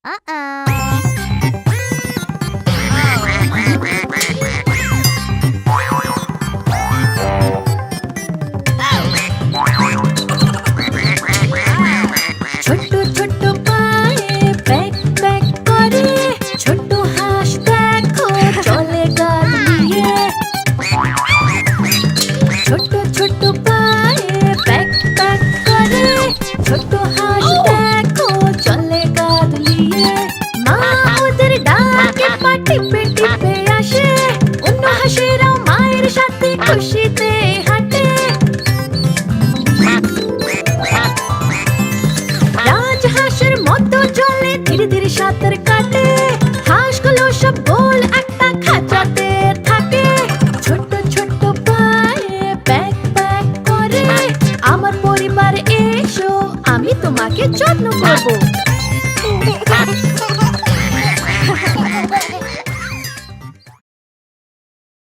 ছোট্ট ছোট্ট পায়ে প্যাক প্যাক করে, ছোট্ট হাঁস দেখো চলে গাল দিয়ে। ছোট্ট ছোট্ট পায়ে প্যাক প্যাক করে, ছোট্ট হাঁস দেখো চলে গাল দিয়ে। মা ওদের ডাকে পা টিপে টিপে আসে, অন্য হাঁসেরাও মায়ের সাথে খুশিতে হাঁটে। রাজহাঁসের মতো চলে ধীরে ধীরে সাঁতার কাটে, হাঁসগুলো সব গোল একটা খাঁচাতে থাকে। ছোট্ট ছোট্ট পায়ে প্যাক প্যাক করে, আমার পরিবার এসো, আমি তোমাকে যত্ন করবো।